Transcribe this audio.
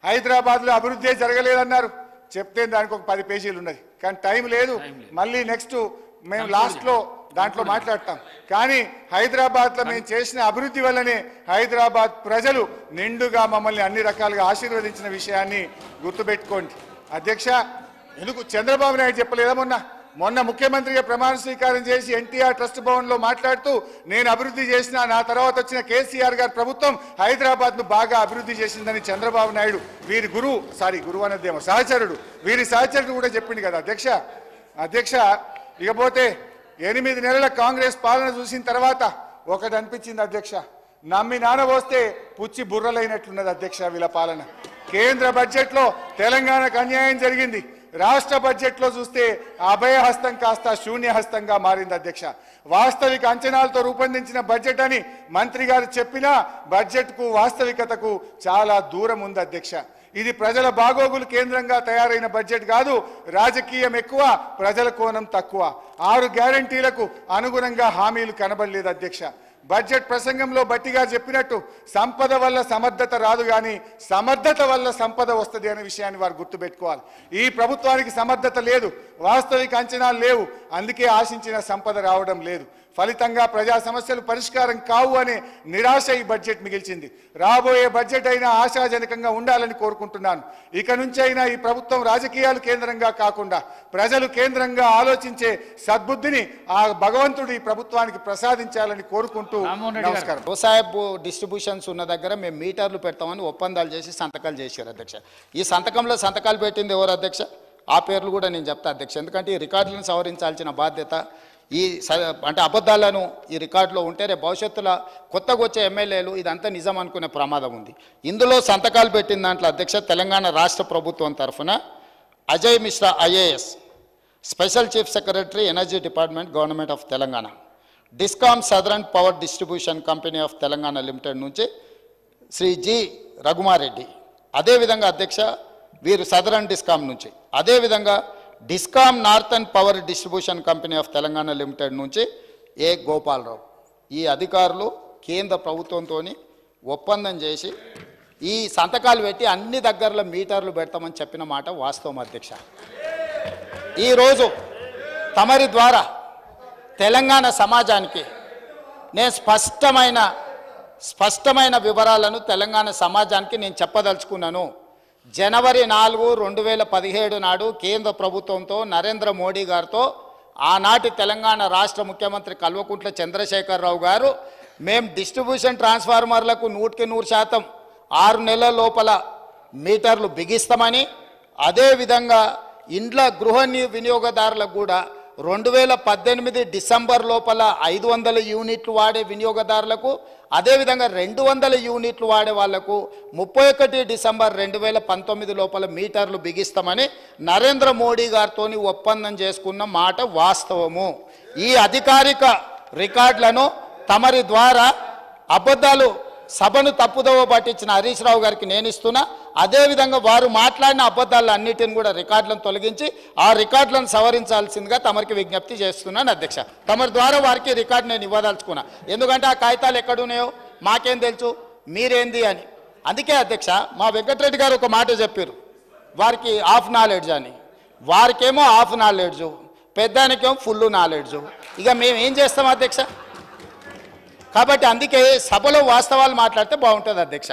హైదరాబాద్లో అభివృద్ధి జరగలేదన్నారు. చెప్తే దానికి ఒక 10 పేజీలు ఉన్నది, కానీ టైం లేదు. మళ్ళీ నెక్స్ట్ మేము లాస్ట్లో దాంట్లో మాట్లాడతాం. కానీ హైదరాబాద్లో మేము చేసిన అభివృద్ధి వల్లనే హైదరాబాద్ ప్రజలు నిండుగా మమ్మల్ని అన్ని రకాలుగా ఆశీర్వదించిన విషయాన్ని గుర్తుపెట్టుకోండి. అధ్యక్ష, ఎందుకు చంద్రబాబు నాయుడు చెప్పలేదా? మొన్న ముఖ్యమంత్రిగా ప్రమాణ స్వీకారం చేసి ఎన్టీఆర్ ట్రస్ట్ భవన్లో మాట్లాడుతూ నేను అభివృద్ధి చేసిన, నా తర్వాత వచ్చిన కేసీఆర్ గారి ప్రభుత్వం హైదరాబాద్ను బాగా అభివృద్ధి చేసిందని చంద్రబాబు నాయుడు వీరి గురువు అన్నదేమో వీరి సహచరుడు కూడా చెప్పింది కదా అధ్యక్ష. ఇకపోతే 8 నెలల కాంగ్రెస్ పాలన చూసిన తర్వాత ఒకటి అనిపించింది అధ్యక్ష, నమ్మి నానబోస్తే పుచ్చి బుర్రలైనట్లున్నది అధ్యక్ష వీళ్ళ పాలన. కేంద్ర బడ్జెట్లో తెలంగాణకు అన్యాయం జరిగింది. రాష్ట్ర బడ్జెట్లో చూస్తే అభయహస్తం కాస్త శూన్యహస్తంగా మారింది అధ్యక్ష. వాస్తవిక అంచనాలతో రూపొందించిన బడ్జెట్ అని మంత్రి గారు చెప్పినా బడ్జెట్కు వాస్తవికతకు చాలా దూరం ఉంది అధ్యక్ష. ఇది ప్రజల బాగోగులు కేంద్రంగా తయారైన బడ్జెట్ కాదు. రాజకీయం ఎక్కువ, ప్రజల కోణం తక్కువ. 6 గ్యారంటీలకు అనుగుణంగా హామీలు కనబడలేదు అధ్యక్ష. బడ్జెట్ ప్రసంగంలో బట్టిగా చెప్పినట్టు సంపద వల్ల సమర్థత రాదు, కానీ సమర్థత వల్ల సంపద వస్తుంది అనే విషయాన్ని వారు గుర్తుపెట్టుకోవాలి. ఈ ప్రభుత్వానికి సమర్థత లేదు, వాస్తవిక అంచనాలు లేవు, అందుకే ఆశించిన సంపద రావడం లేదు. ఫలితంగా ప్రజా సమస్యలు పరిష్కారం కావు అనే నిరాశ ఈ బడ్జెట్ మిగిల్చింది. రాబోయే బడ్జెట్ అయినా ఆశాజనకంగా ఉండాలని కోరుకుంటున్నాను. ఇక నుంచి అయినా ఈ ప్రభుత్వం రాజకీయాలు కేంద్రంగా కాకుండా ప్రజలు కేంద్రంగా ఆలోచించే సద్బుద్ధిని ఆ భగవంతుడు ఈ ప్రభుత్వానికి ప్రసాదించాలని కోరుకుంటూ నమస్కారం. వ్యవసాయ డిస్ట్రిబ్యూషన్స్ ఉన్న దగ్గర మేము మీటర్లు పెడతామని ఒప్పందాలు చేసి సంతకాలు చేశారు అధ్యక్ష. ఈ సంతకాలు పెట్టింది ఎవరు అధ్యక్ష? ఆ పేర్లు కూడా నేను చెప్తా అధ్యక్ష, ఎందుకంటే ఈ రికార్డులను సవరించాల్సిన బాధ్యత అంటే అబద్ధాలను ఈ రికార్డులో ఉంటే రేపు భవిష్యత్తులో కొత్తగా వచ్చే ఎమ్మెల్యేలు ఇదంతా నిజం అనుకునే ప్రమాదం ఉంది. ఇందులో సంతకాలు పెట్టిన దాంట్లో అధ్యక్ష తెలంగాణ రాష్ట్ర ప్రభుత్వం తరఫున Ajay Mishra IAS, special chief secretary energy department government of Telangana, discom southern power distribution company of Telangana limited నుంచి శ్రీ జి రఘుమారెడ్డి, అదేవిధంగా అధ్యక్ష వీరు సదరన్ డిస్కామ్ నుంచి, అదేవిధంగా discom northern power distribution company of Telangana limited నుంచి ఏ గోపాలరావు. ఈ అధికారులు కేంద్ర ప్రభుత్వంతో ఒప్పందం చేసి ఈ సంతకాలు పెట్టి అన్ని దగ్గరలో మీటర్లు పెడతామని చెప్పిన మాట వాస్తవం అధ్యక్ష. ఈరోజు తమరి ద్వారా తెలంగాణ సమాజానికి నేను స్పష్టమైన వివరాలను తెలంగాణ సమాజానికి నేను చెప్పదలుచుకున్నాను. జనవరి 4, 2017 నాడు కేంద్ర ప్రభుత్వంతో నరేంద్ర మోడీ గారితో ఆనాటి తెలంగాణ రాష్ట్ర ముఖ్యమంత్రి కల్వకుంట్ల చంద్రశేఖరరావు గారు మేము డిస్ట్రిబ్యూషన్ ట్రాన్స్ఫార్మర్లకు 100% 6 నెలల లోపల మీటర్లు బిగిస్తామని, అదేవిధంగా ఇండ్ల గృహ వినియోగదారులకు కూడా 2018 డిసెంబర్ లోపల 500 యూనిట్లు వాడే వినియోగదారులకు, అదేవిధంగా 200 యూనిట్లు వాడే వాళ్లకు 31 డిసెంబర్ 2019 లోపల మీటర్లు బిగిస్తామని నరేంద్ర మోడీ గారితో ఒప్పందం చేసుకున్న మాట వాస్తవము. ఈ అధికారిక రికార్డులను తమరి ద్వారా అబద్ధాలు సభను తప్పుదోవ పట్టించిన హరీష్ రావు గారికి నేను ఇస్తున్నా. అదేవిధంగా వారు మాట్లాడిన అబద్ధాలు అన్నిటిని కూడా రికార్డులను తొలగించి ఆ రికార్డులను సవరించాల్సిందిగా తమరికి విజ్ఞప్తి చేస్తున్నాను అధ్యక్ష. తమరి ద్వారా వారికి రికార్డు నేను ఇవ్వదలుచుకున్నా, ఎందుకంటే ఆ కాగితాలు ఎక్కడున్నాయో మాకేం తెలుసు, మీరేంది అని. అందుకే అధ్యక్ష మా వెంకటరెడ్డి గారు ఒక మాట చెప్పారు, వారికి హాఫ్ నాలెడ్జ్ అని. వారికేమో హాఫ్ నాలెడ్జ్, పెద్దానికేమో ఫుల్ నాలెడ్జ్. ఇక మేము ఏం చేస్తాం అధ్యక్ష? కాబట్టి అందుకే సభలో వాస్తవాలు మాట్లాడితే బాగుంటుంది అధ్యక్ష.